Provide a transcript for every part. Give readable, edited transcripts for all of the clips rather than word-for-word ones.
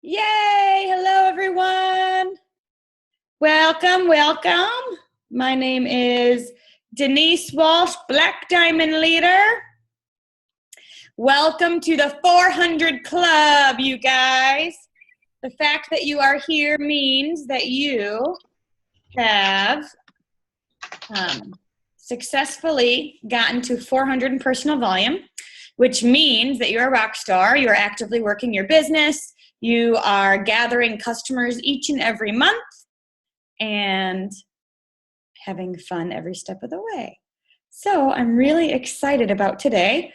Yay! Hello, everyone. Welcome, welcome. My name is Denise Walsh, Black Diamond Leader. Welcome to the 400 Club, you guys. The fact that you are here means that you have successfully gotten to 400 in personal volume, which means that you're a rock star. You're actively working your business. You are gathering customers each and every month and having fun every step of the way. So I'm really excited about today.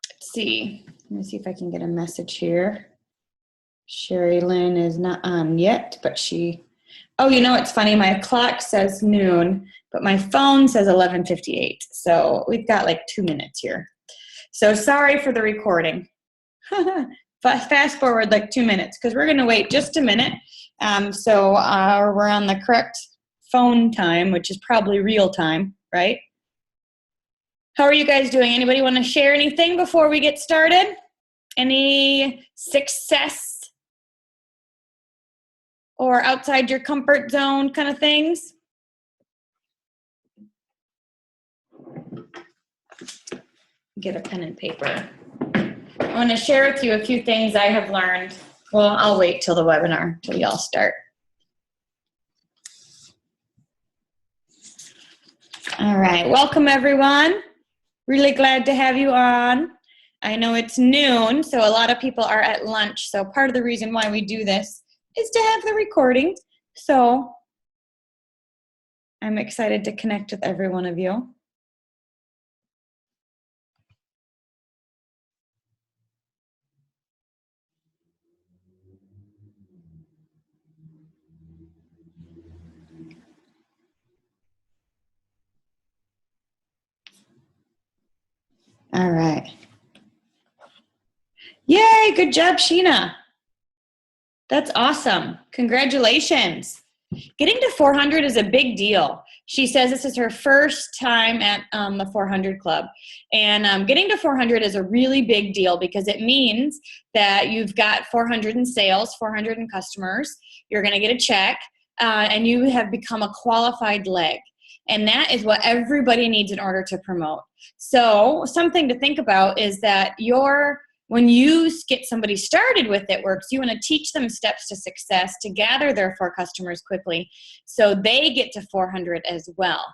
Let's see. Let me see if I can get a message here. Sherilynn is not on yet, but oh, you know, it's funny. My clock says noon, but my phone says 11:58. So we've got like 2 minutes here. So sorry for the recording. Fast forward like 2 minutes because we're going to wait just a minute. So we're on the correct phone time, which is probably real time, right? How are you guys doing? Anybody want to share anything before we get started? Any success or outside your comfort zone kind of things? Get a pen and paper. I want to share with you a few things I have learned. Well, I'll wait till the webinar, till y'all start. All right, welcome everyone. Really glad to have you on. I know it's noon, so a lot of people are at lunch. So part of the reason why we do this is to have the recording. So I'm excited to connect with every one of you. All right. Yay, good job, Sheena. That's awesome. Congratulations. Getting to 400 is a big deal. She says this is her first time at the 400 Club. And getting to 400 is a really big deal because it means that you've got 400 in sales, 400 in customers. You're going to get a check, and you have become a qualified leg. And that is what everybody needs in order to promote. So something to think about is that when you get somebody started with It Works, you want to teach them steps to success to gather their 4 customers quickly so they get to 400 as well,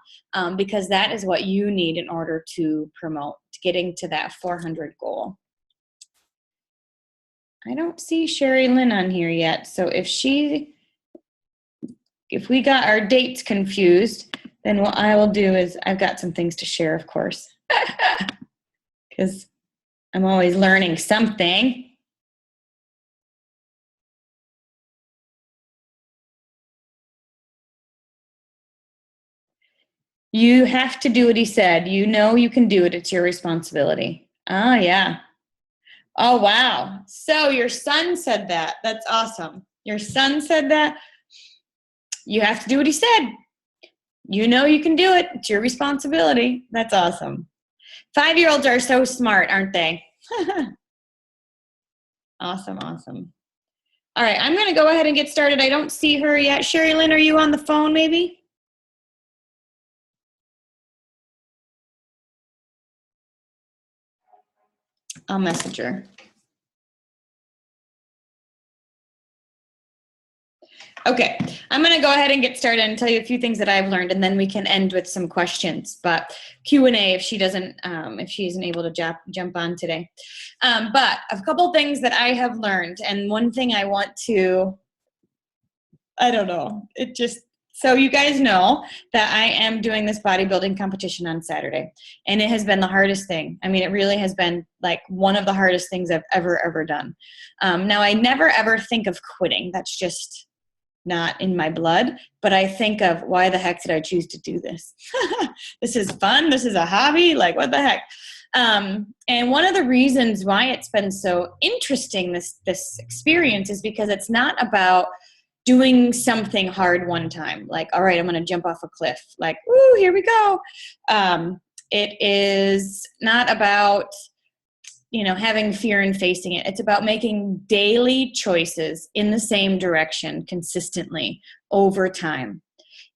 because that is what you need in order to promote getting to that 400 goal. I don't see Sherilynn on here yet, so if we got our dates confused, then what I will do is I've got some things to share, of course, because I'm always learning something. You have to do what he said. You know you can do it. It's your responsibility. Oh, yeah. Oh, wow. So your son said that. That's awesome. Your son said that. You have to do what he said. You know you can do it. It's your responsibility. That's awesome. 5-year-olds are so smart, aren't they? Awesome, awesome. All right, I'm going to go ahead and get started. I don't see her yet. Sherilynn, are you on the phone maybe? I'll message her. Okay, I'm going to go ahead and get started and tell you a few things that I've learned, and then we can end with some questions. But Q&A if she isn't able to jump on today. But a couple things that I have learned, and one thing I want to, I don't know, so you guys know that I am doing this bodybuilding competition on Saturday, and it has been the hardest thing. I mean, it really has been like one of the hardest things I've ever done. Now, I never ever think of quitting. That's just not in my blood, but I think of why the heck did I choose to do this? This is fun. This is a hobby. Like, what the heck? And one of the reasons why it's been so interesting, this experience, is because it's not about doing something hard one time. Like, all right, I'm going to jump off a cliff. Like, woo, here we go. It is not about having fear and facing it. It's about making daily choices in the same direction consistently over time,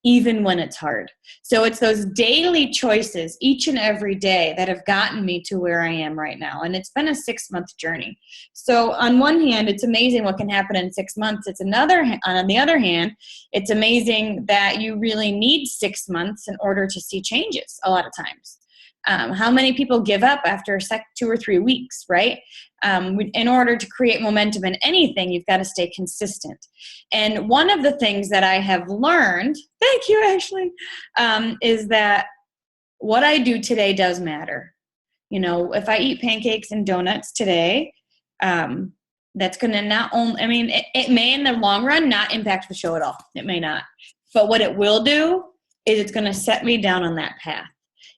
even when it's hard. So it's those daily choices each and every day that have gotten me to where I am right now. And it's been a 6-month journey. So on one hand, it's amazing what can happen in 6 months. On the other hand, it's amazing that you really need 6 months in order to see changes a lot of times. How many people give up after 2 or 3 weeks, right? In order to create momentum in anything, you've got to stay consistent. And one of the things that I have learned, thank you, Ashley, is that what I do today does matter. If I eat pancakes and donuts today, that's going to not only, it may in the long run not impact the show at all. It may not. But what it will do is it's going to set me down on that path.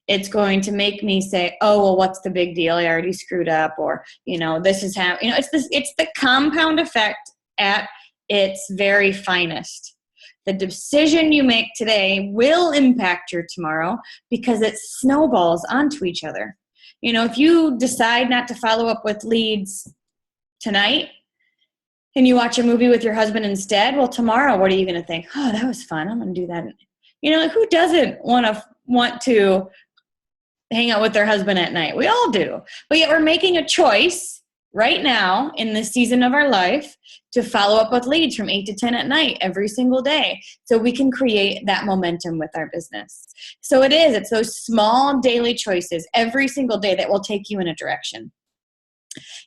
It's going to make me say, oh, well, what's the big deal? I already screwed up, or, this is how, it's the compound effect at its very finest. The decision you make today will impact your tomorrow because it snowballs onto each other. If you decide not to follow up with leads tonight and you watch a movie with your husband instead, well, tomorrow, what are you going to think? Oh, that was fun. I'm going to do that. Who doesn't want to hang out with their husband at night? We all do. But yet we're making a choice right now in this season of our life to follow up with leads from 8 to 10 at night every single day so we can create that momentum with our business. So it's those small daily choices every single day that will take you in a direction.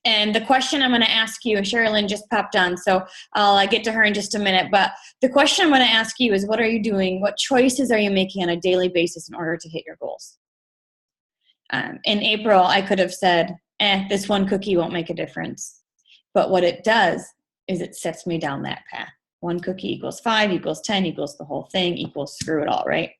And the question I'm going to ask you, Sherilynn just popped on, so I'll get to her in just a minute. But the question I'm going to ask you is, what are you doing? What choices are you making on a daily basis in order to hit your goals? In April, I could have said, this one cookie won't make a difference. But what it does is it sets me down that path. 1 cookie equals 5, equals 10, equals the whole thing, equals screw it all, right?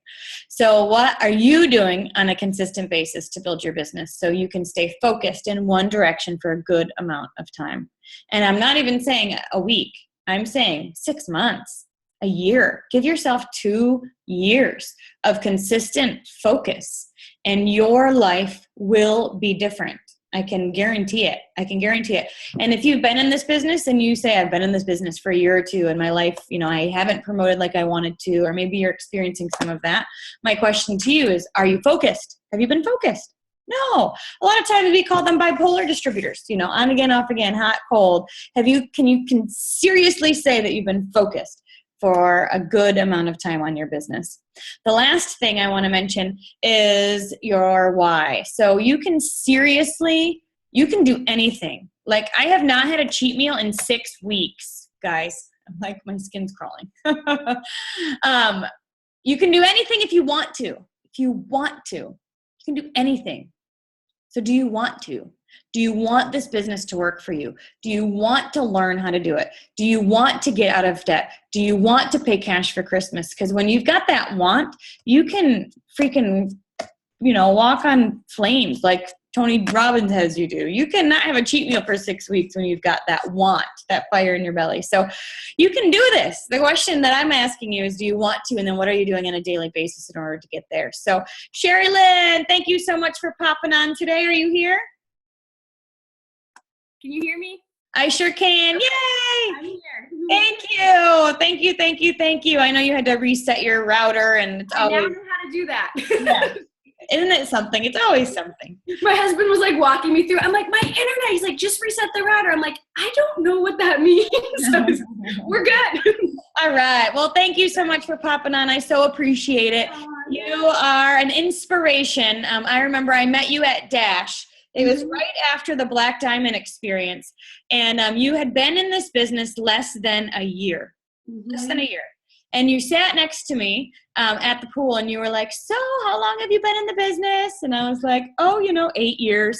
So what are you doing on a consistent basis to build your business so you can stay focused in one direction for a good amount of time? And I'm not even saying a week. I'm saying 6 months, a year. Give yourself 2 years of consistent focus, and your life will be different. I can guarantee it. And if you've been in this business and you say, I've been in this business for a year or two and my life, I haven't promoted like I wanted to, or maybe you're experiencing some of that, my question to you is, are you focused? Have you been focused? No. A lot of times we call them bipolar distributors, on again, off again, hot, cold. Can you seriously say that you've been focused for a good amount of time on your business? The last thing I want to mention is your why. So you can do anything. Like, I have not had a cheat meal in 6 weeks, guys. I'm like, my skin's crawling. You can do anything if you want to. You can do anything. So do you want to? Do you want this business to work for you? Do you want to learn how to do it? Do you want to get out of debt? Do you want to pay cash for Christmas? Because when you've got that want, you can freaking, walk on flames like Tony Robbins has you do. You cannot have a cheat meal for 6 weeks when you've got that want, that fire in your belly. So you can do this. The question that I'm asking you is, do you want to? And then what are you doing on a daily basis in order to get there? So Sherilynn, thank you so much for popping on today. Are you here? Can you hear me? I sure can. Yay! I'm here. Thank you. I know you had to reset your router, and it's always. I never knew how to do that. Yeah. Isn't it something? It's always something. My husband was like walking me through. I'm like, my internet. He's like, just reset the router. I'm like, I don't know what that means. So we're good. All right. Well, thank you so much for popping on. I so appreciate it. You are an inspiration. I remember I met you at Dash. It was right after the Black Diamond experience. And you had been in this business less than a year. And you sat next to me at the pool, and you were like, so how long have you been in the business? And I was like, 8 years.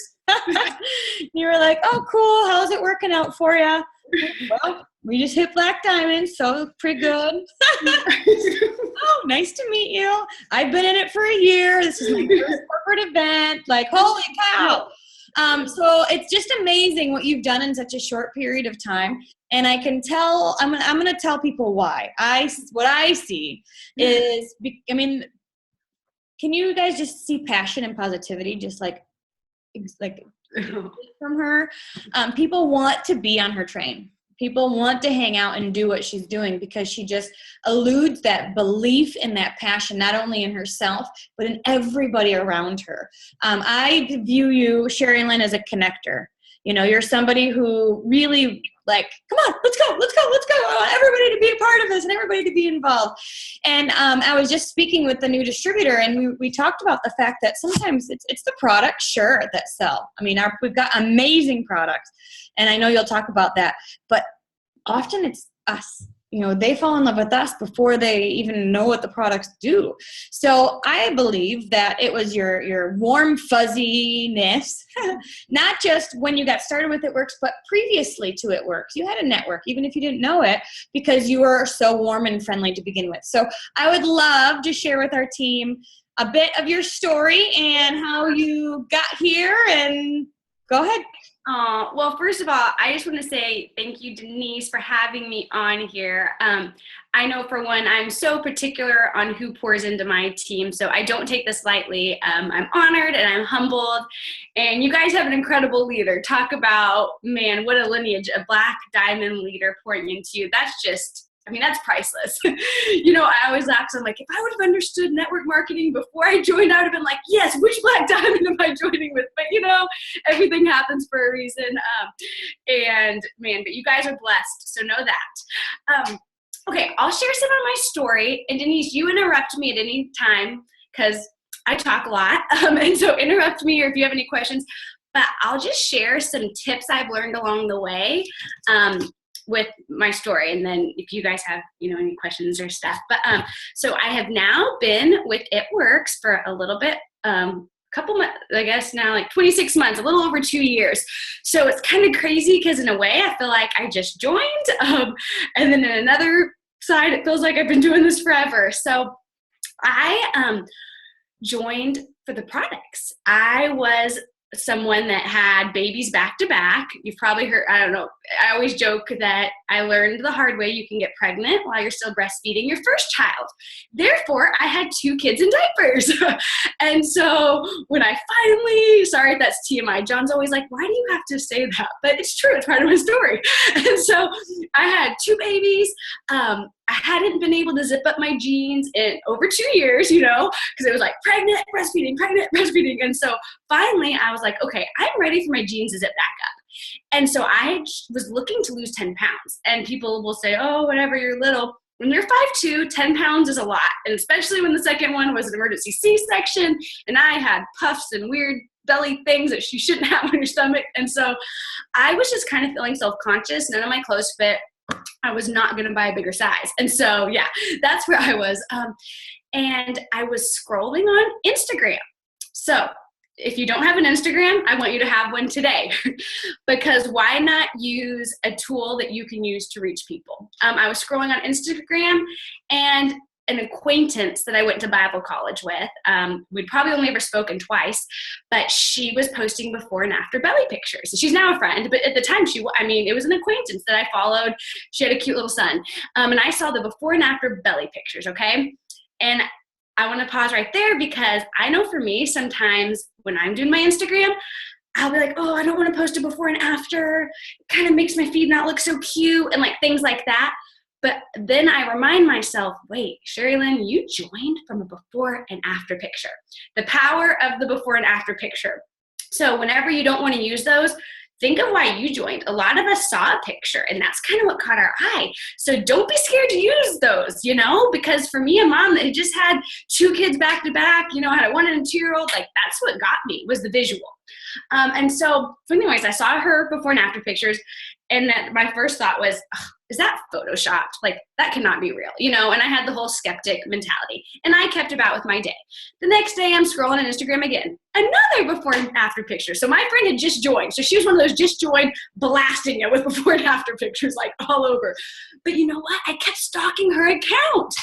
You were like, oh, cool. How's it working out for you? Well, we just hit Black Diamond, so pretty good. Oh, nice to meet you. I've been in it for a year. This is my first corporate event. Like, holy cow. So it's just amazing what you've done in such a short period of time. And I can tell, I'm going to tell people why. What I see is, can you guys just see passion and positivity just like from her. People want to be on her train. People want to hang out and do what she's doing because she just eludes that belief and that passion, not only in herself, but in everybody around her. I view you, Sherilynn, as a connector. You know, you're somebody who really like, come on, let's go. I want everybody to be a part of this and everybody to be involved. And I was just speaking with the new distributor, and we talked about the fact that sometimes it's the products, sure, that sell. I mean, we've got amazing products, and I know you'll talk about that, but often it's us. You know, they fall in love with us before they even know what the products do. So I believe that it was your warm fuzziness, not just when you got started with It Works, but previously to It Works. You had a network, even if you didn't know it, because you were so warm and friendly to begin with. So I would love to share with our team a bit of your story and how you got here, and go ahead. Well, first of all, I just want to say thank you, Denise, for having me on here. I know for one, I'm so particular on who pours into my team, so I don't take this lightly. I'm honored and I'm humbled, and you guys have an incredible leader. Talk about, man, what a lineage, a black diamond leader pouring into you. That's just, I mean, that's priceless. You know, I always laugh, so I'm like, if I would have understood network marketing before I joined, I would have been like, yes, which black diamond am I joining with? But, you know, everything happens for a reason. And, man, but you guys are blessed, so know that. Okay, I'll share some of my story. And, Denise, you interrupt me at any time because I talk a lot. And so interrupt me or if you have any questions. But I'll just share some tips I've learned along the way. With my story, and then if you guys have, you know, any questions or stuff. But so I have now been with It Works for a little bit, couple months, I guess now, like 26 months, a little over 2 years. So it's kind of crazy because in a way I feel like I just joined, and then in another side it feels like I've been doing this forever. So I joined for the products. I was someone that had babies back to back. You've probably heard, I don't know, I always joke that I learned the hard way you can get pregnant while you're still breastfeeding your first child. Therefore, I had 2 kids in diapers. And so when I finally, sorry if that's TMI, John's always like, why do you have to say that? But it's true, it's part of my story. And so I had 2 babies. I hadn't been able to zip up my jeans in over 2 years, you know, because it was like pregnant, breastfeeding. And so finally I was like, okay, I'm ready for my jeans to zip back up. And so I was looking to lose 10 pounds. And people will say, oh, whatever, you're little. When you're 5'2", 10 pounds is a lot. And especially when the second one was an emergency C-section and I had puffs and weird belly things that you shouldn't have on your stomach. And so I was just kind of feeling self-conscious. None of my clothes fit. I was not going to buy a bigger size. And so, yeah, that's where I was. And I was scrolling on Instagram. So if you don't have an Instagram, I want you to have one today because why not use a tool that you can use to reach people? I was scrolling on Instagram and an acquaintance that I went to Bible college with, we'd probably only ever spoken twice, but she was posting before and after belly pictures. She's now a friend, but at the time it was an acquaintance that I followed. She had a cute little son. And I saw the before and after belly pictures, okay? And I want to pause right there because I know for me, sometimes when I'm doing my Instagram, I'll be like, oh, I don't want to post a before and after. It kind of makes my feed not look so cute and like things like that. But then I remind myself, wait, Sherilynn, you joined from a before and after picture. The power of the before and after picture. So whenever you don't want to use those, think of why you joined. A lot of us saw a picture, and that's kind of what caught our eye. So don't be scared to use those, you know, because for me, a mom that just had 2 kids back to back, you know, had a 1 and a 2-year-old, like that's what got me was the visual. And so anyways, I saw her before and after pictures, and my first thought was, is that photoshopped? Like that cannot be real, you know? And I had the whole skeptic mentality, and I kept about with my day. The next day I'm scrolling on Instagram again, another before and after picture. So my friend had just joined. So she was one of those just joined, blasting it with before and after pictures like all over. But you know what? I kept stalking her account,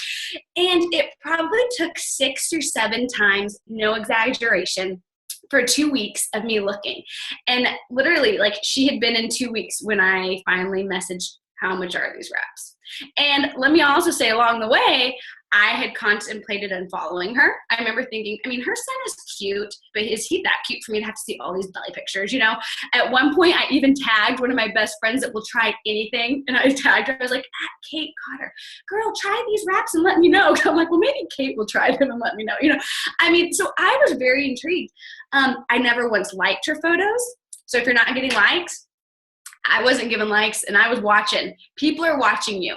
and it probably took 6 or 7 times, no exaggeration, for 2 weeks of me looking. And literally, like, she had been in 2 weeks when I finally messaged, how much are these wraps? And let me also say along the way, I had contemplated unfollowing her. I remember thinking, I mean, her son is cute, but is he that cute for me to have to see all these belly pictures, you know? At one point, I even tagged one of my best friends that will try anything, and I tagged her. I was like, Kate Cotter, girl, try these wraps and let me know. I'm like, well, maybe Kate will try them and let me know, you know? I mean, so I was very intrigued. I never once liked her photos. So if you're not getting likes, I wasn't giving likes, and I was watching. People are watching you.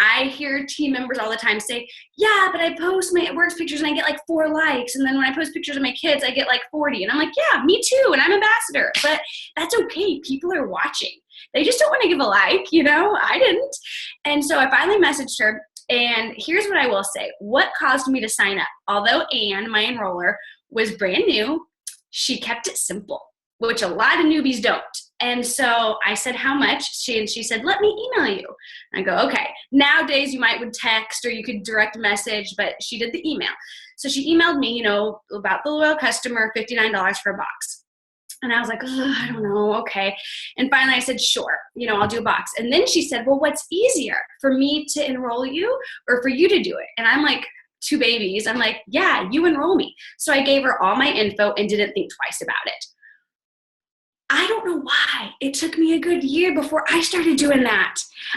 I hear team members all the time say, yeah, but I post my work pictures and I get like 4 likes. And then when I post pictures of my kids, I get like 40. And I'm like, yeah, me too. And I'm ambassador, but that's okay. People are watching. They just don't want to give a like, you know, I didn't. And so I finally messaged her, and here's what I will say. What caused me to sign up? Although Anne, my enroller, was brand new, she kept it simple, which a lot of newbies don't. And so I said, how much? She said, let me email you. I go, okay. Nowadays you would text or you could direct message, but she did the email. So she emailed me, you know, about the loyal customer, $59 for a box. And I was like, I don't know, okay. And finally I said, sure, you know, I'll do a box. And then she said, well, what's easier, for me to enroll you or for you to do it? And I'm like, 2 babies. I'm like, yeah, you enroll me. So I gave her all my info and didn't think twice about it. I don't know why it took me a good year before I started doing that.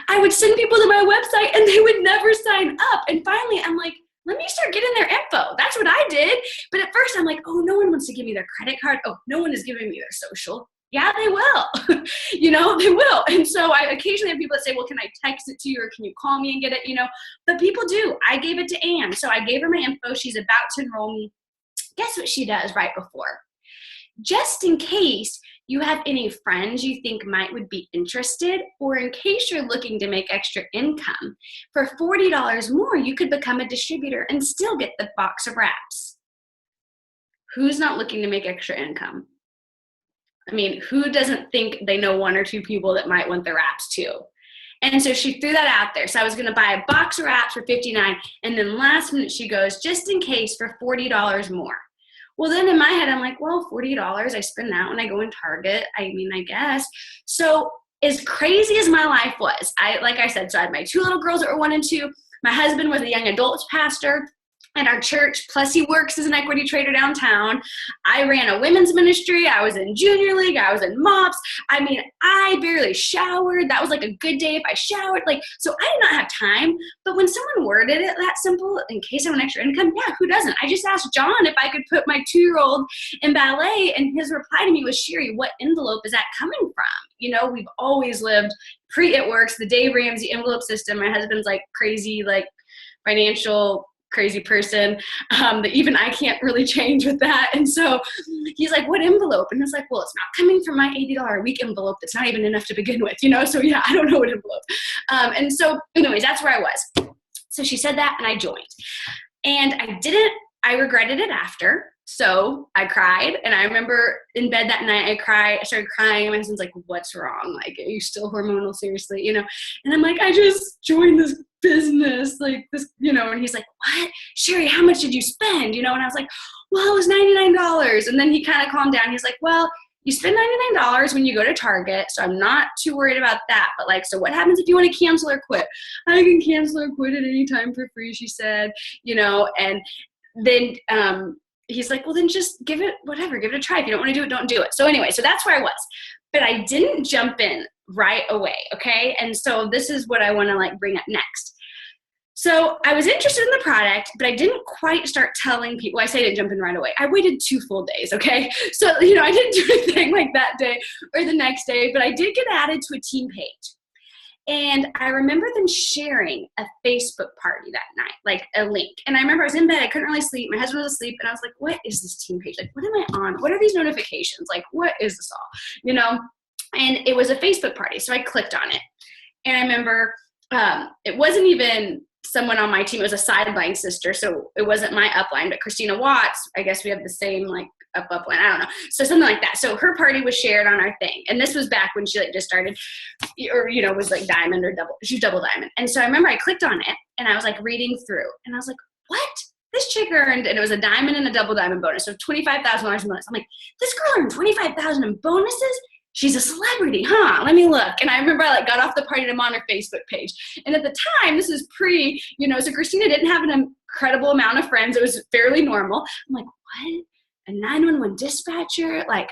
I would send people to my website and they would never sign up. And finally, I'm like, let me start getting their info. That's what I did. But at first I'm like, oh, no one wants to give me their credit card. Oh, no one is giving me their social. Yeah, they will. You know, they will. And so I occasionally have people that say, well, can I text it to you or can you call me and get it? You know, but people do. I gave it to Anne. So I gave her my info. She's about to enroll me. Guess what she does right before? Just in case you have any friends you think would be interested, or in case you're looking to make extra income, for $40 more, you could become a distributor and still get the box of wraps. Who's not looking to make extra income? I mean, who doesn't think they know 1 or 2 people that might want the wraps too? And so she threw that out there. So I was going to buy a box of wraps for $59, and then last minute she goes, just in case, for $40 more. Well, then in my head, I'm like, well, $40, I spend that when I go in Target. I mean, I guess. So as crazy as my life was, like I said, so I had my 2 little girls that were 1 and 2. My husband was a young adults pastor at our church, plus he works as an equity trader downtown. I ran a women's ministry. I was in junior league. I was in MOPS. I mean, I barely showered. That was like a good day if I showered. Like, so I did not have time. But when someone worded it that simple, in case I want extra income, yeah, who doesn't? I just asked John if I could put my 2-year-old in ballet, and his reply to me was, Sheree, what envelope is that coming from? You know, we've always lived pre-It Works, the Dave Ramsey envelope system. My husband's like crazy, like financial crazy person that even I can't really change with that. And so he's like, what envelope? And I was like, well, it's not coming from my $80 a week envelope. That's not even enough to begin with, you know? So yeah, I don't know what envelope. And so anyways, that's where I was. So she said that and I joined. And I regretted it after. So I cried, and I remember in bed that night, I started crying, and my husband's like, what's wrong? Like, are you still hormonal? Seriously, you know? And I'm like, I just joined this business, like this, you know? And he's like, what? Sheree, how much did you spend? You know? And I was like, well, it was $99. And then he kind of calmed down. He's like, well, you spend $99 when you go to Target, so I'm not too worried about that. But like, so what happens if you want to cancel or quit? I can cancel or quit at any time for free, she said, you know? And then, he's like, well, then just give it a try. If you don't want to do it, don't do it. So anyway, so that's where I was. But I didn't jump in right away, okay? And so this is what I want to like bring up next. So I was interested in the product, but I didn't quite start telling people. I say I didn't jump in right away. I waited 2 full days, okay? So, you know, I didn't do anything like that day or the next day, but I did get added to a team page. And I remember them sharing a Facebook party that night, like a link. And I remember I was in bed, I couldn't really sleep. My husband was asleep, and I was like, what is this team page? Like, what am I on? What are these notifications? Like, what is this all? You know? And it was a Facebook party, so I clicked on it. And I remember it wasn't even someone on my team. It was a sideline sister, so it wasn't my upline, but Christina Watts, I guess we have the same, like, upline, I don't know. So something like that. So her party was shared on our thing. And this was back when she like just started, or, you know, was like diamond or double, she was double diamond. And so I remember I clicked on it and I was like reading through and I was like, what? This chick earned, and it was a diamond and a double diamond bonus. So $25,000 in bonus. I'm like, this girl earned $25,000 in bonuses? she's a celebrity, huh? Let me look. And I remember I got off the party and I'm on her Facebook page. And at the time, this is so Christina didn't have an incredible amount of friends. It was fairly normal. I'm like, what? A 911 dispatcher? Like,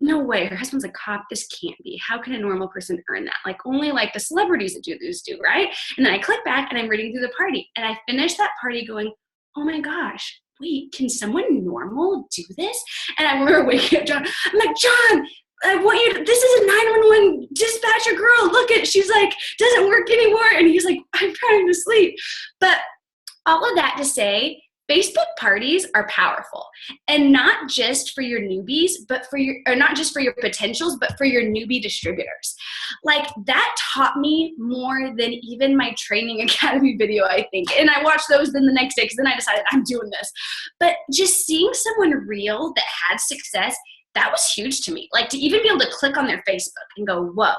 no way. Her husband's a cop. This can't be. How can a normal person earn that? Like, only like the celebrities that do this do, right? And then I click back and I'm reading through the party. And I finished that party going, oh my gosh, wait, can someone normal do this? And I remember waking up John. I'm like, John, this is a 911 dispatcher girl. Look she's like, doesn't work anymore. And he's like, I'm trying to sleep. But all of that to say, Facebook parties are powerful, and not just for your newbies, not just for your potentials, but for your newbie distributors. Like, that taught me more than even my training academy video, I think. And I watched those then the next day because then I decided I'm doing this. But just seeing someone real that had success, that was huge to me. Like, to even be able to click on their Facebook and go, whoa.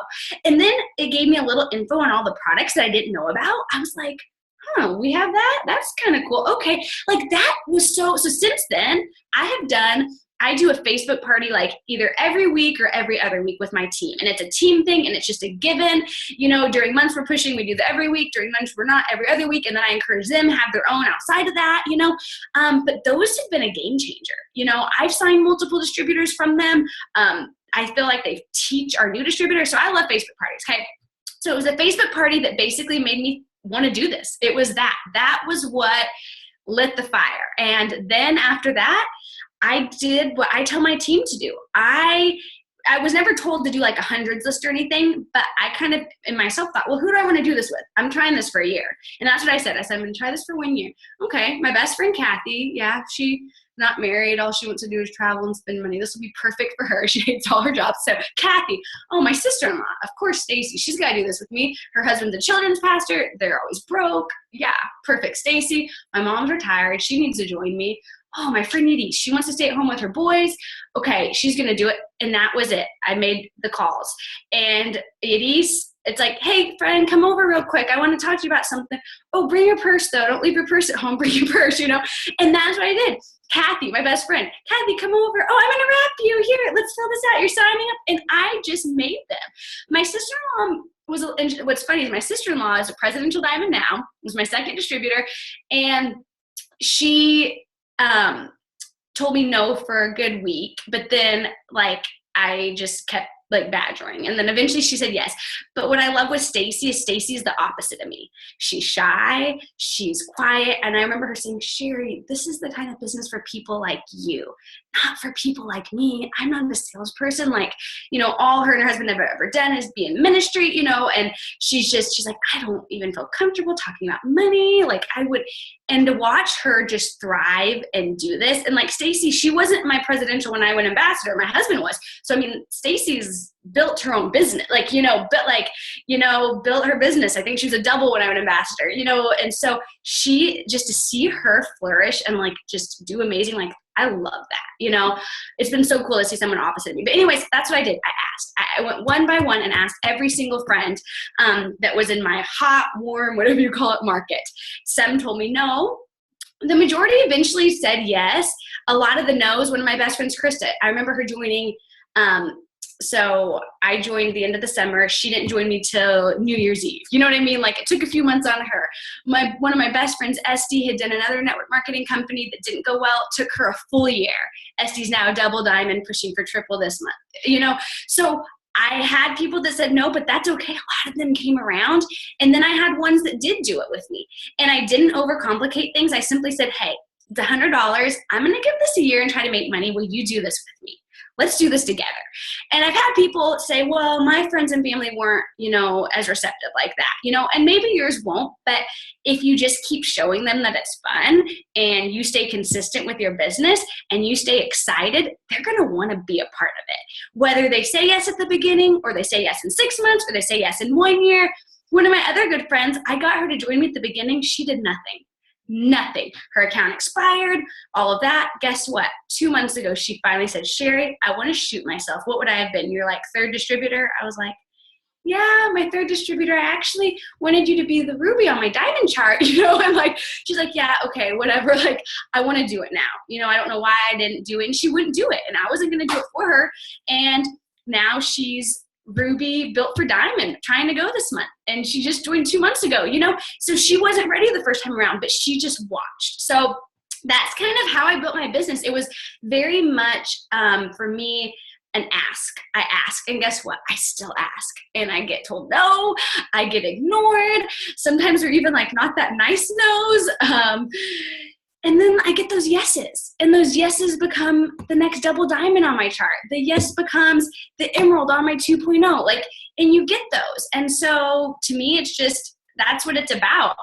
And then it gave me a little info on all the products that I didn't know about. I was like, we have that? That's kind of cool. Okay. Like, that was so since then I do a Facebook party like either every week or every other week with my team. And it's a team thing and it's just a given. During months we're pushing, we do that every week. During months we're not, every other week. And then I encourage them to have their own outside of that, But those have been a game changer. I've signed multiple distributors from them. I feel like they teach our new distributors. So I love Facebook parties. Okay. So it was a Facebook party that basically made me want to do this. It was that was what lit the fire. And then after that, I did what I tell my team to do. I was never told to do like a hundreds list or anything, but I kind of in myself thought, well, who do I want to do this with? I'm trying this for a year. And that's what I said. I said, I'm going to try this for 1 year. Okay. My best friend, Kathy. Yeah. She not married. All she wants to do is travel and spend money. This will be perfect for her. She hates all her jobs. So Kathy, my sister-in-law, of course, Stacy, she's got to do this with me. Her husband's a children's pastor. They're always broke. Yeah. Perfect. Stacy, my mom's retired. She needs to join me. Oh, my friend Edie, she wants to stay at home with her boys. Okay, she's going to do it. And that was it. I made the calls. And Edie's, it's like, hey, friend, come over real quick. I want to talk to you about something. Oh, bring your purse, though. Don't leave your purse at home. Bring your purse, And that's what I did. Kathy, my best friend. Kathy, come over. Oh, I'm going to wrap you. Here, let's fill this out. You're signing up. And I just made them. My sister-in-law what's funny is my sister-in-law is a Presidential Diamond now. Was my second distributor. And she told me no for a good week, but then I just kept badgering. And then eventually she said yes. But what I love with Stacy is the opposite of me. She's shy, she's quiet. And I remember her saying, Sheree, this is the kind of business for people like you, not for people like me. I'm not a salesperson. All her and her husband have ever done is be in ministry, and she's like, I don't even feel comfortable talking about money. And to watch her just thrive and do this. And Stacy, she wasn't my presidential when I went ambassador. My husband was. So, Stacy's built her own business, built her business. I think she was a double when I went ambassador, and so she, just to see her flourish and just do amazing, I love that, it's been so cool to see someone opposite me. But anyways, that's what I did. I asked, I went one by one and asked every single friend that was in my hot, warm, whatever you call it, market. Some told me no. The majority eventually said yes. A lot of the no's, one of my best friends, Krista, I remember her joining, so I joined the end of the summer. She didn't join me till New Year's Eve. You know what I mean? It took a few months on her. One of my best friends, Esty, had done another network marketing company that didn't go well. It took her a full year. Esty's now a double diamond, pushing for triple this month. So I had people that said no, but that's okay. A lot of them came around. And then I had ones that did do it with me. And I didn't overcomplicate things. I simply said, hey, it's $100. I'm going to give this a year and try to make money. Will you do this with me? Let's do this together. And I've had people say, well, my friends and family weren't, as receptive like that, and maybe yours won't, but if you just keep showing them that it's fun and you stay consistent with your business and you stay excited, they're going to want to be a part of it. Whether they say yes at the beginning or they say yes in 6 months or they say yes in 1 year. One of my other good friends, I got her to join me at the beginning. She did nothing. Her account expired, all of that. Guess what? 2 months ago, she finally said, Sheree, I want to shoot myself. What would I have been? You're third distributor? I was like, yeah, my third distributor. I actually wanted you to be the ruby on my diamond chart, I'm she's like, yeah, okay, whatever. I want to do it now. I don't know why I didn't do it. And she wouldn't do it. And I wasn't going to do it for her. And now she's Ruby built for Diamond, trying to go this month. And she just joined 2 months ago, so she wasn't ready the first time around, but she just watched. So that's kind of how I built my business. It was very much for me, an ask. I ask, and guess what? I still ask, and I get told no. I get ignored. Sometimes they're even like not that nice no's. And then I get those yeses, and those yeses become the next double diamond on my chart. The yes becomes the emerald on my 2.0, and you get those. And so to me, it's just, that's what it's about.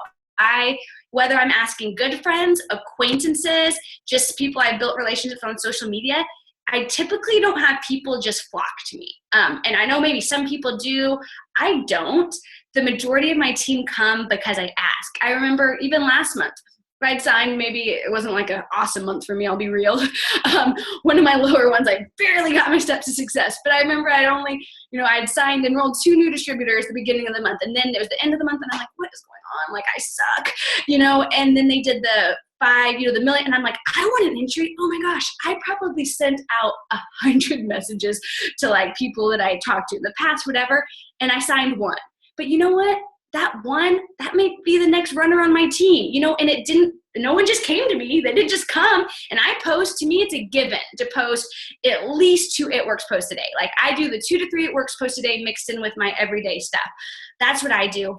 Whether I'm asking good friends, acquaintances, just people I built relationships on social media, I typically don't have people just flock to me. And I know maybe some people do. I don't. The majority of my team come because I ask. I remember even last month, I'd signed, maybe it wasn't like an awesome month for me, I'll be real. One of my lower ones, I barely got my steps to success. But I remember I'd signed, enrolled 2 new distributors at the beginning of the month. And then it was the end of the month, and I'm like, what is going on? I suck, And then they did the 5, the million. And I'm like, I want an entry. Oh my gosh, I probably sent out 100 messages to people that I talked to in the past, whatever. And I signed 1. But you know what? That one, that may be the next runner on my team, and no one just came to me. They didn't just come. And I post, to me, it's a given to post at least 2 It Works posts a day. I do the 2 to 3 It Works posts a day mixed in with my everyday stuff. That's what I do,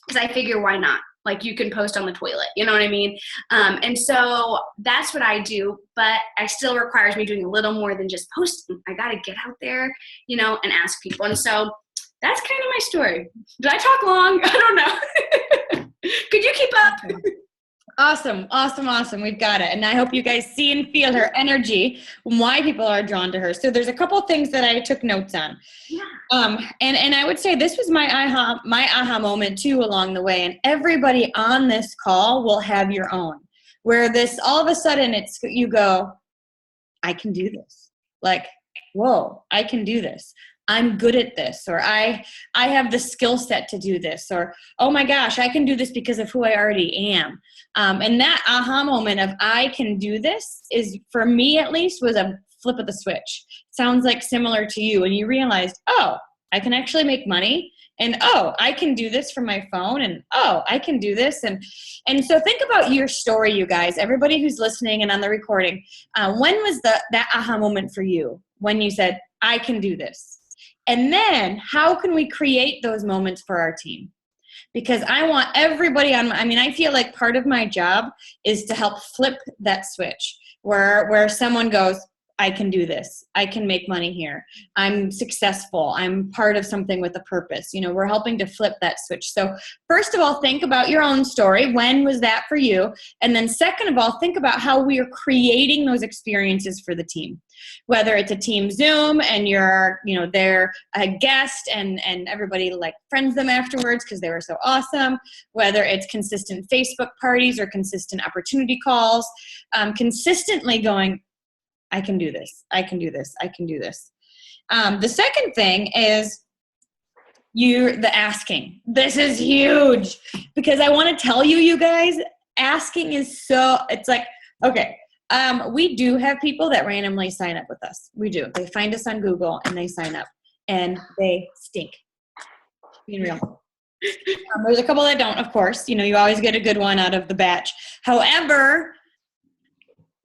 because I figure, why not? You can post on the toilet, you know what I mean? And so that's what I do, but it still requires me doing a little more than just posting. I got to get out there, and ask people. And so that's kind of my story. Did I talk long? I don't know. Could you keep up? Awesome. We've got it. And I hope you guys see and feel her energy and why people are drawn to her. So there's a couple things that I took notes on. Yeah. And I would say this was my aha moment too along the way. And everybody on this call will have your own, where this all of a sudden you go, I can do this. Whoa, I can do this. I'm good at this, or I have the skill set to do this, or, oh my gosh, I can do this because of who I already am. And that aha moment of I can do this is, for me at least, was a flip of the switch. Sounds similar to you. And you realized, oh, I can actually make money, and oh, I can do this from my phone, and oh, I can do this. And so think about your story, you guys, everybody who's listening and on the recording. When was that aha moment for you, when you said, I can do this? And then how can we create those moments for our team? Because I want everybody I feel like part of my job is to help flip that switch where someone goes, I can do this. I can make money here. I'm successful. I'm part of something with a purpose. We're helping to flip that switch. So first of all, think about your own story. When was that for you? And then second of all, think about how we are creating those experiences for the team. Whether it's a team Zoom and they're a guest and everybody friends them afterwards because they were so awesome. Whether it's consistent Facebook parties or consistent opportunity calls, consistently going, I can do this. I can do this. I can do this. The second thing is the asking. This is huge because I want to tell you guys, asking is okay. We do have people that randomly sign up with us. We do. They find us on Google and they sign up and they stink. Being real. There's a couple that don't, of course. You always get a good one out of the batch. However,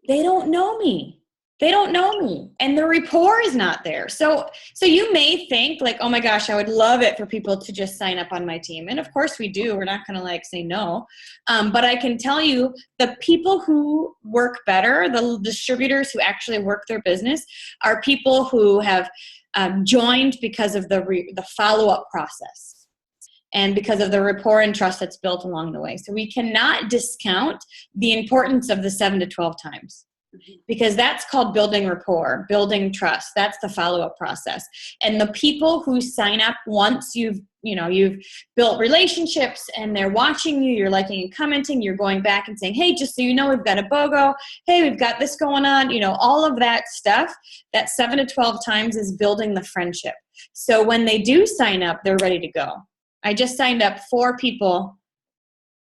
they don't know me. They don't know me, and the rapport is not there. So you may think oh my gosh, I would love it for people to just sign up on my team. And of course we do. We're not going to say no. But I can tell you the people who work better, the distributors who actually work their business, are people who have joined because of the follow-up process and because of the rapport and trust that's built along the way. So we cannot discount the importance of the 7 to 12 times. Because that's called building rapport, building trust. That's the follow-up process. And the people who sign up once you've built relationships and they're watching you, you're liking and commenting, you're going back and saying, hey, just so you know, we've got a BOGO. Hey, we've got this going on. All of that stuff, that 7 to 12 times is building the friendship. So when they do sign up, they're ready to go. I just signed up 4 people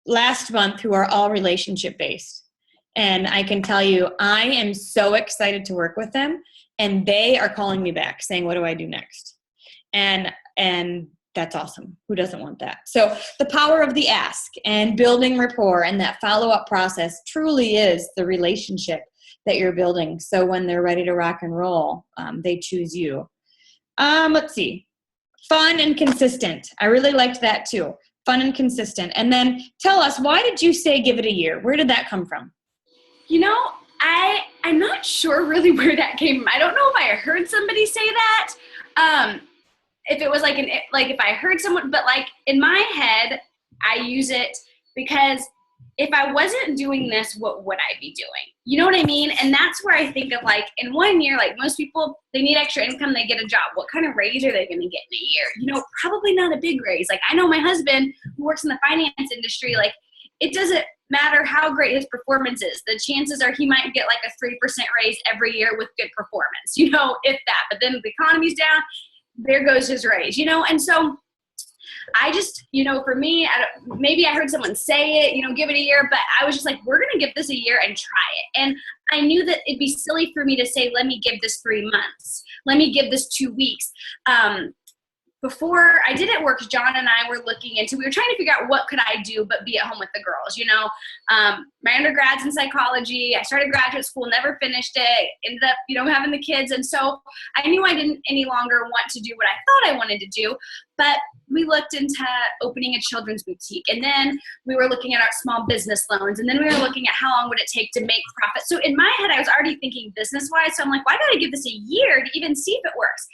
last month who are all relationship-based. And I can tell you, I am so excited to work with them, and they are calling me back saying, what do I do next? And that's awesome. Who doesn't want that? So the power of the ask and building rapport and that follow-up process truly is the relationship that you're building. So when they're ready to rock and roll, they choose you. Let's see. Fun and consistent. I really liked that too. Fun and consistent. And then tell us, why did you say give it a year? Where did that come from? You know, I'm not sure really where that came from. I don't know if I heard somebody say that. If it was like if I heard someone, but like in my head, I use it because if I wasn't doing this, what would I be doing? You know what I mean? And that's where I think of like in 1 year, like most people, they need extra income, they get a job. What kind of raise are they going to get in a year? You know, probably not a big raise. Like I know my husband who works in the finance industry, like it doesn't matter how great his performance is. The chances are he might get like a 3% raise every year with good performance, you know, if that. But then the economy's down, there goes his raise, you know? And so I just, you know, for me, maybe I heard someone say it, you know, give it a year, but I was just like, we're going to give this a year and try it. And I knew that it'd be silly for me to say, let me give this 3 months. Let me give this 2 weeks. Before I did it work, John and I were looking into, we were trying to figure out what could I do but be at home with the girls, you know. My undergrad's in psychology. I started graduate school, never finished it, ended up, you know, having the kids. And so I knew I didn't any longer want to do what I thought I wanted to do. But we looked into opening a children's boutique. And then we were looking at our small business loans. And then we were looking at how long would it take to make profit. So in my head, I was already thinking business-wise. So I'm like, well, I got to give this a year to even see if it works.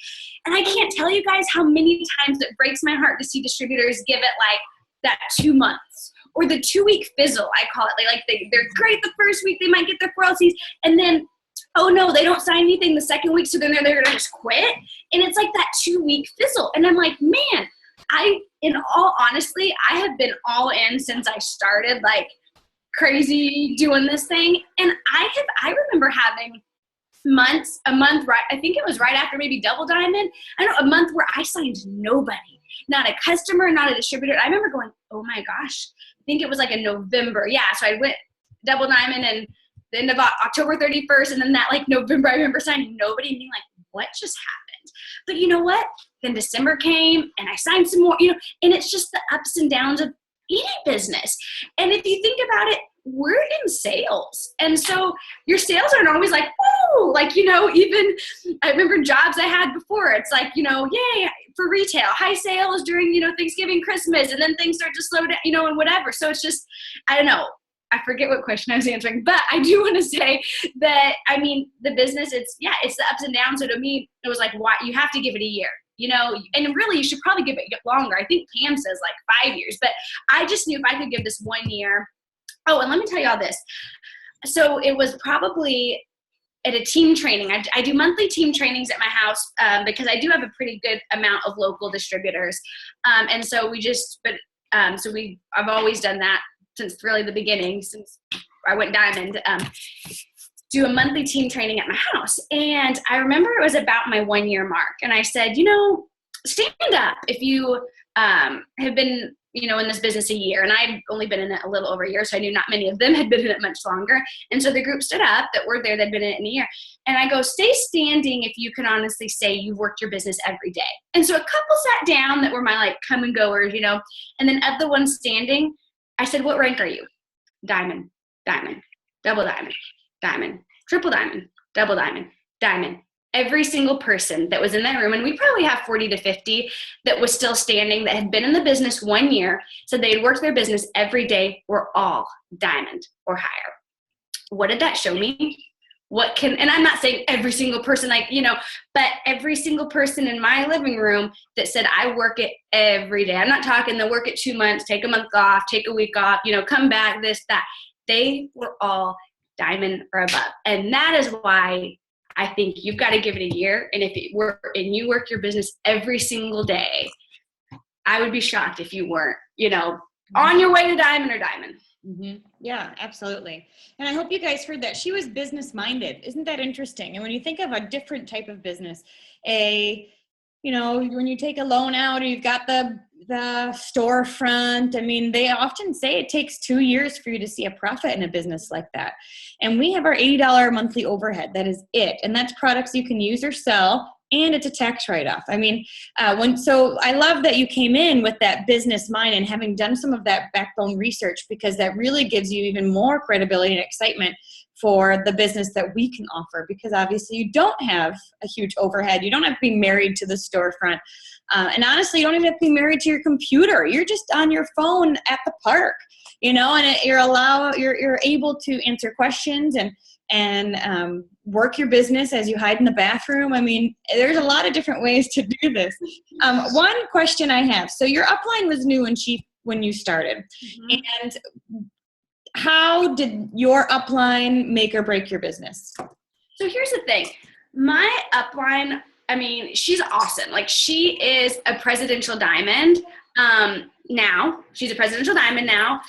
And I can't tell you guys how many times it breaks my heart to see distributors give it like that 2 months or the 2-week fizzle, I call it. They're great the first week, they might get their royalties, and then, oh no, they don't sign anything the second week, so then they're going to just quit. And it's like that 2-week fizzle. And I'm like, man, in all honesty, I have been all in since I started like crazy doing this thing. And I remember having a month, right? I think it was right after maybe Double Diamond. I know a month where I signed nobody, not a customer, not a distributor. I remember going, oh my gosh, I think it was like in November. Yeah. So I went Double Diamond and the end of October 31st. And then that like November, I remember signing nobody and being like, what just happened? But you know what? Then December came and I signed some more, you know, and it's just the ups and downs of any business. And if you think about it, we're in sales. And so your sales aren't always like, oh, like, you know, even I remember jobs I had before. It's like, you know, yay for retail, high sales during, you know, Thanksgiving, Christmas, and then things start to slow down, you know, and whatever. So it's just, I don't know. I forget what question I was answering, but I do want to say that, I mean, the business, it's the ups and downs. So to me, it was like, why you have to give it a year, you know, and really you should probably give it longer. I think Pam says like 5 years, but I just knew if I could give this 1 year. Oh, and let me tell you all this. So it was probably at a team training. I do monthly team trainings at my house because I do have a pretty good amount of local distributors. And so I've always done that since really the beginning, since I went diamond, do a monthly team training at my house. And I remember it was about my 1 year mark. And I said, you know, stand up if you have been, you know, in this business a year. And I'd only been in it a little over a year, so I knew not many of them had been in it much longer. And so the group stood up that were there, that'd been in it in a year. And I go, stay standing if you can honestly say you've worked your business every day. And so a couple sat down that were my like come and goers, you know, and then of the ones standing, I said, what rank are you? Diamond, diamond, double diamond, diamond, triple diamond, double diamond, diamond. Every single person that was in that room, and we probably have 40 to 50 that was still standing that had been in the business 1 year, said they had worked their business every day, were all diamond or higher. What did that show me? And I'm not saying every single person, like, you know, but every single person in my living room that said, I work it every day. I'm not talking they'll work it 2 months, take a month off, take a week off, you know, come back, this, that. They were all diamond or above. And that is why I think you've got to give it a year. And if you work your business every single day, I would be shocked if you weren't, you know, on your way to diamond or diamond. Mm-hmm. Yeah, absolutely. And I hope you guys heard that. She was business minded. Isn't that interesting? And when you think of a different type of business, you know, when you take a loan out or you've got the the storefront. I mean, they often say it takes 2 years for you to see a profit in a business like that. And we have our $80 monthly overhead. That is it. And that's products you can use or sell, and it's a tax write-off. I mean, so I love that you came in with that business mind and having done some of that backbone research, because that really gives you even more credibility and excitement for the business that we can offer, because obviously you don't have a huge overhead. You don't have to be married to the storefront. And honestly, you don't even have to be married to your computer. You're just on your phone at the park, and you're able to answer questions and work your business as you hide in the bathroom. I mean, there's a lot of different ways to do this. One question I have, so your upline was new when you started. Mm-hmm. And how did your upline make or break your business? So here's the thing. My upline, I mean, she's awesome. Like, she is a presidential diamond now. She's a presidential diamond now.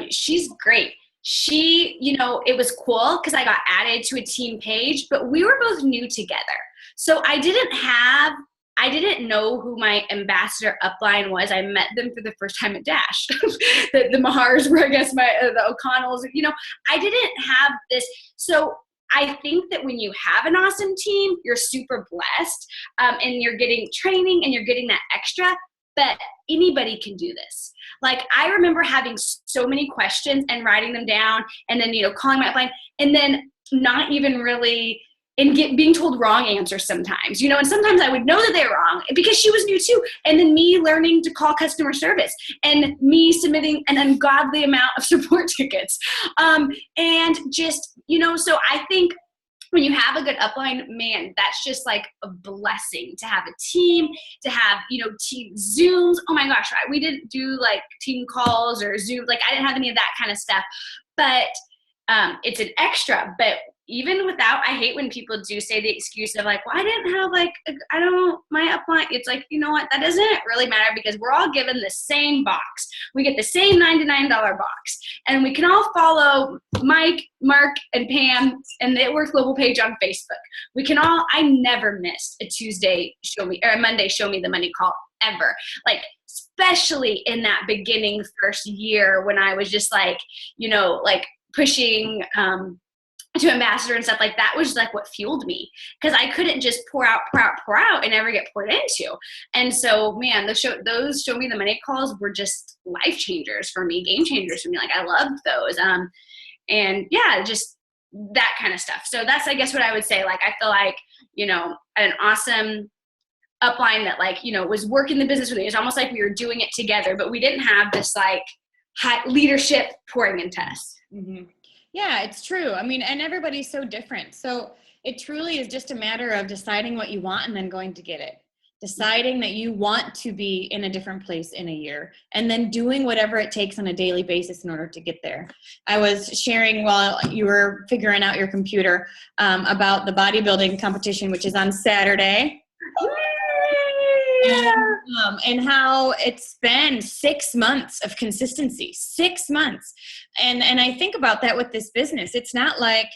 She's great. She, it was cool because I got added to a team page, but we were both new together. So I didn't know who my ambassador upline was. I met them for the first time at Dash. the Mahars were, I guess, the O'Connells. I didn't have this. So I think that when you have an awesome team, you're super blessed, and you're getting training and you're getting that extra. But anybody can do this. Like, I remember having so many questions and writing them down, and then calling my upline, and then not even really. And being told wrong answers sometimes, and sometimes I would know that they were wrong because she was new too. And then me learning to call customer service and me submitting an ungodly amount of support tickets. And just, so I think when you have a good upline, man, that's just like a blessing to have a team, to have, team Zooms. Oh my gosh, we didn't do like team calls or Zoom. Like, I didn't have any of that kind of stuff, but it's an extra. But even without, I hate when people do say the excuse of like, well, I didn't have my upline. It's like, you know what? That doesn't really matter, because we're all given the same box. We get the same $99 box, and we can all follow Mike, Mark, and Pam and the It Works Global page on Facebook. I never missed a Monday show me the money call ever. Like, especially in that beginning first year when I was just like, pushing, to ambassador and stuff like that, was like what fueled me, because I couldn't just pour out and never get poured into. And so, man, those show me the money calls were just life changers for me, game changers for me. Like, I loved those. And yeah, just that kind of stuff. So that's, I guess, what I would say. Like, I feel like, an awesome upline that was working the business with me. It's almost like we were doing it together, but we didn't have this like high leadership pouring into us. Mm-hmm. Yeah, it's true. I mean, and everybody's so different. So it truly is just a matter of deciding what you want and then going to get it. Deciding that you want to be in a different place in a year, and then doing whatever it takes on a daily basis in order to get there. I was sharing while you were figuring out your computer about the bodybuilding competition, which is on Saturday. And how it's been 6 months of consistency, 6 months. And I think about that with this business. It's not like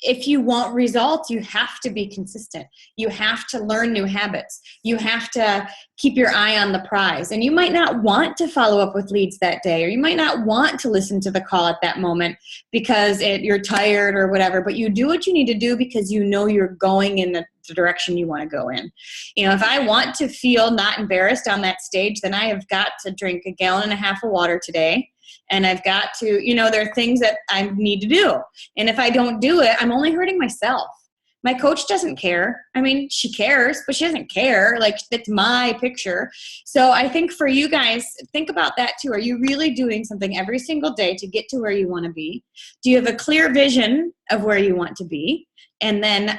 if you want results, you have to be consistent. You have to learn new habits. You have to keep your eye on the prize. And you might not want to follow up with leads that day, or you might not want to listen to the call at that moment because you're tired or whatever, but you do what you need to do because you're going in the direction you want to go in. If I want to feel not embarrassed on that stage, then I have got to drink 1.5 gallons of water today. And I've got to, there are things that I need to do. And if I don't do it, I'm only hurting myself. My coach doesn't care. I mean, she cares, but she doesn't care. Like, that's my picture. So I think for you guys, think about that too. Are you really doing something every single day to get to where you want to be? Do you have a clear vision of where you want to be? And then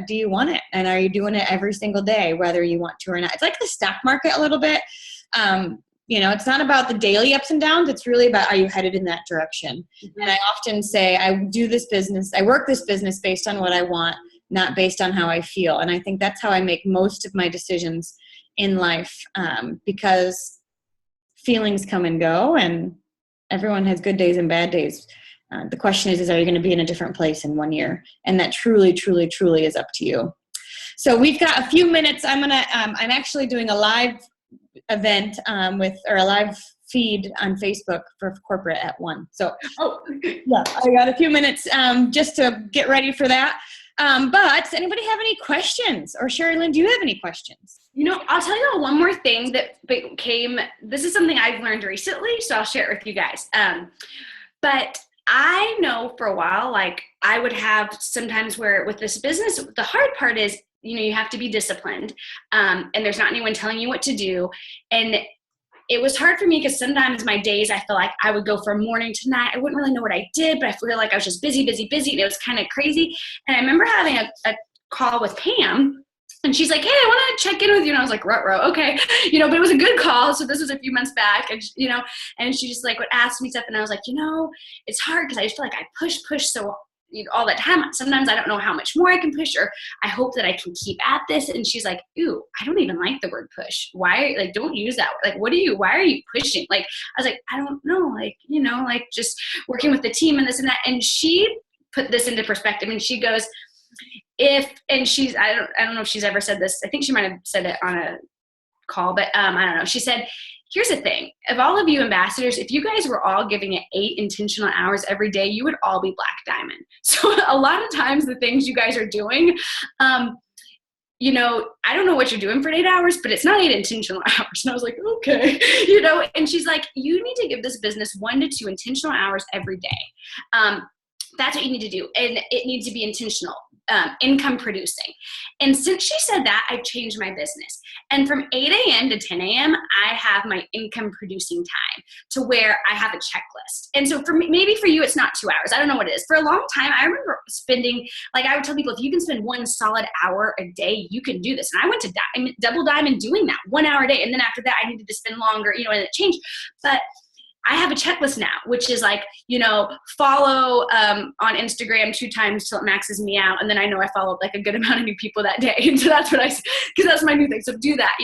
do you want it? And are you doing it every single day, whether you want to or not? It's like the stock market a little bit. It's not about the daily ups and downs. It's really about, are you headed in that direction? Mm-hmm. And I often say, I work this business based on what I want, not based on how I feel. And I think that's how I make most of my decisions in life, because feelings come and go, and everyone has good days and bad days. The question is are you going to be in a different place in 1 year? And that truly, truly, truly is up to you. So we've got a few minutes. I'm actually doing a live event or a live feed on Facebook for corporate at 1. So yeah, I got a few minutes just to get ready for that. But does anybody have any questions? Or Sherilynn, do you have any questions? I'll tell you one more thing that this is something I've learned recently, so I'll share it with you guys. But I know for a while, like I would have sometimes where with this business, the hard part is, you have to be disciplined, and there's not anyone telling you what to do. And it was hard for me because sometimes my days, I feel like I would go from morning to night. I wouldn't really know what I did, but I feel like I was just busy, and it was kind of crazy. And I remember having a call with Pam, and she's like, hey, I want to check in with you. And I was like, ruh-roh, okay. But it was a good call. So this was a few months back, and and she just like would ask me stuff. And I was like, it's hard because I just feel like I push so all that time. Sometimes I don't know how much more I can push, or I hope that I can keep at this. And she's like, ooh, I don't even like the word push. Why? Like, don't use that word. Like, why are you pushing? Like, I was like, I don't know. Like, like just working with the team and this and that. And she put this into perspective, and she goes, I don't know if she's ever said this. I think she might've said it on a call, but I don't know. She said, here's the thing. Of all of you ambassadors, if you guys were all giving it 8 intentional hours every day, you would all be Black Diamond. So a lot of times the things you guys are doing, I don't know what you're doing for 8 hours, but it's not 8 intentional hours. And I was like, okay, and she's like, you need to give this business 1 to 2 intentional hours every day. That's what you need to do. And it needs to be intentional, income producing. And since she said that, I've changed my business. And from 8 a.m. to 10 a.m., I have my income producing time to where I have a checklist. And so maybe for you, it's not 2 hours. I don't know what it is. For a long time, I remember spending, like I would tell people, if you can spend 1 solid hour a day, you can do this. And I went to double diamond doing that 1 hour a day. And then after that, I needed to spend longer, and it changed. But I have a checklist now, which is like, follow on Instagram 2 times till it maxes me out. And then I know I followed like a good amount of new people that day. And so that's what because that's my new thing. So do that,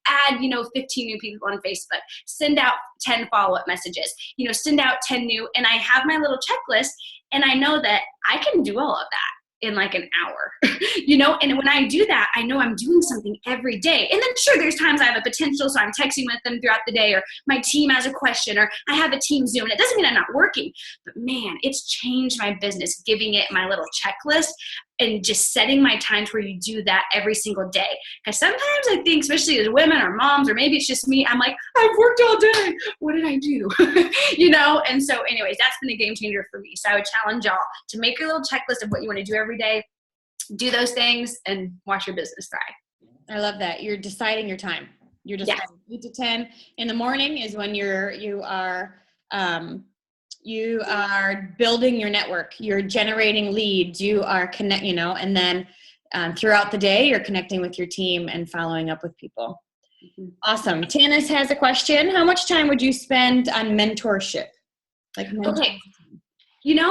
add, 15 new people on Facebook, send out 10 follow-up messages, send out 10 new, and I have my little checklist, and I know that I can do all of that in like an hour, and when I do that, I know I'm doing something every day. And then sure, there's times I have a potential, so I'm texting with them throughout the day, or my team has a question, or I have a team Zoom. And it doesn't mean I'm not working, but man, it's changed my business, giving it my little checklist and just setting my time to where you do that every single day. Because sometimes I think, especially as women or moms, or maybe it's just me, I'm like, I've worked all day. What did I do? And so anyways, that's been a game changer for me. So I would challenge y'all to make your little checklist of what you want to do every day, do those things, and watch your business thrive. I love that. You're deciding your time. You're deciding 8 to 10 in the morning is when you are building your network. You're generating leads. You are and then throughout the day, you're connecting with your team and following up with people. Mm-hmm. Awesome. Tanis has a question. How much time would you spend on mentorship? Okay.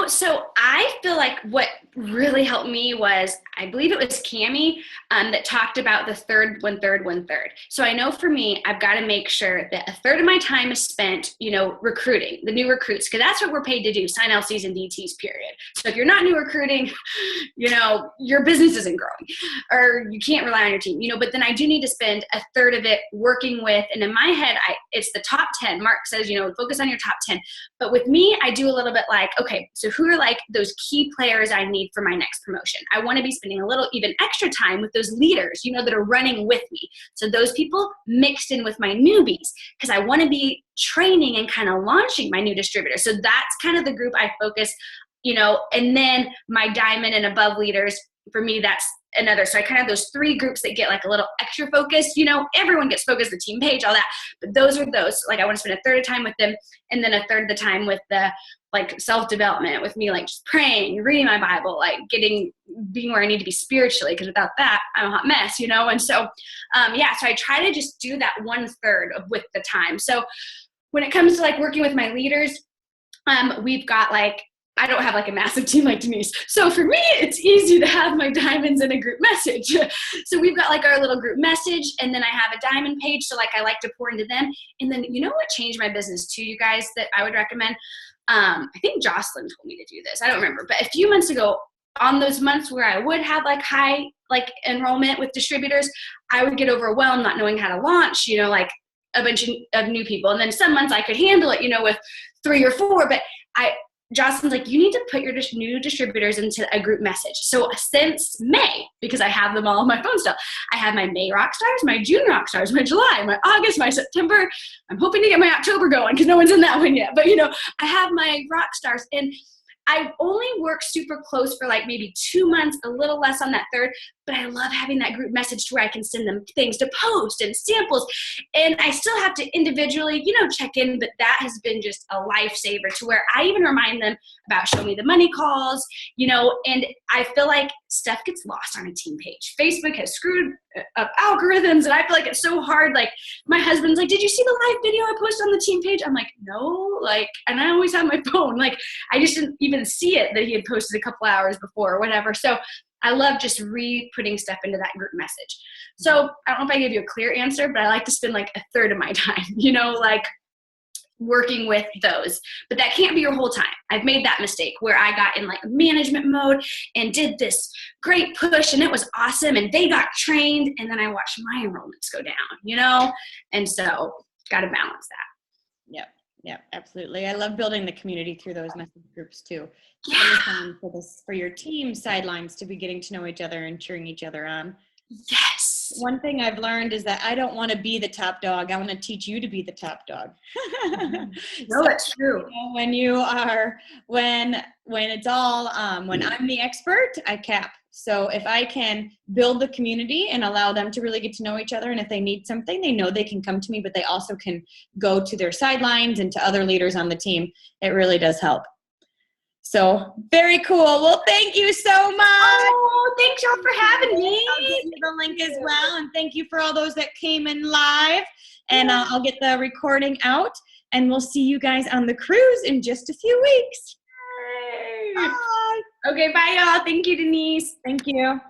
So I feel like what really helped me was, I believe it was Cammie that talked about the third, 1/3, 1/3. So I know for me, I've got to make sure that 1/3 of my time is spent, recruiting the new recruits, because that's what we're paid to do, sign LCs and DTs, period. So if you're not new recruiting, your business isn't growing, or you can't rely on your team, but then I do need to spend 1/3 of it working with, and in my head, it's the top 10. Mark says, focus on your top 10. But with me, I do a little bit like, okay, so who are like those key players I need for my next promotion? I want to be spending a little even extra time with those leaders, that are running with me. So those people mixed in with my newbies, because I want to be training and kind of launching my new distributor. So that's kind of the group I focus, and then my diamond and above leaders, for me, that's another. So I kind of have those 3 groups that get like a little extra focus. Everyone gets focused, the team page, all that. But those are those. Like I want to spend 1/3 of time with them, and then 1/3 of the time with the like self-development, with me, like just praying, reading my Bible, like being where I need to be spiritually, because without that, I'm a hot mess, And so, so I try to just do that 1/3 with the time. So when it comes to like working with my leaders, we've got like, I don't have like a massive team like Denise. So for me, it's easy to have my diamonds in a group message. So we've got like our little group message, and then I have a diamond page. So like I like to pour into them. And then what changed my business too, you guys, that I would recommend? I think Jocelyn told me to do this. I don't remember. But a few months ago, on those months where I would have like high like enrollment with distributors, I would get overwhelmed not knowing how to launch, you know, like a bunch of new people. And then some months I could handle it, you know, with 3 or 4, but Jocelyn's like, you need to put your new distributors into a group message. So since May, because I have them all on my phone still, I have my May rock stars, my June rock stars, my July, my August, my September. I'm hoping to get my October going because no one's in that one yet. But, you know, I have my rock stars, and I only work super close for like maybe 2 months, a little less on that third, but I love having that group message to where I can send them things to post and samples. And I still have to individually, you know, check in, but that has been just a lifesaver to where I even remind them about Show Me the Money calls, you know, and I feel like stuff gets lost on a team page. Facebook has screwed up algorithms, and I feel like it's so hard. Like my husband's like, did you see the live video I posted on the team page? I'm like, no, like, and I always have my phone. Like I just didn't even see it that he had posted a couple hours before or whatever. So I love just putting stuff into that group message. So I don't know if I gave you a clear answer, but I like to spend like a third of my time, you know, like working with those. But that can't be your whole time. I've made that mistake where I got in like management mode and did this great push, and it was awesome, and they got trained, and then I watched my enrollments go down, you know? And so got to balance that. Yep. Yeah, absolutely. I love building the community through those message groups too. Yeah. Really fun for your team sidelines to be getting to know each other and cheering each other on. Yes. One thing I've learned is that I don't want to be the top dog. I want to teach you to be the top dog. No, that's true. You know, when you are, when it's all, when I'm the expert, I cap. So if I can build the community and allow them to really get to know each other, and if they need something, they know they can come to me, but they also can go to their sidelines and to other leaders on the team. It really does help. So very cool. Well, thank you so much. Oh, thanks y'all for having me. I'll give you the link as well. And thank you for all those that came in live. And I'll get the recording out. And we'll see you guys on the cruise in just a few weeks. Bye. Okay, bye y'all. Thank you, Denise. Thank you.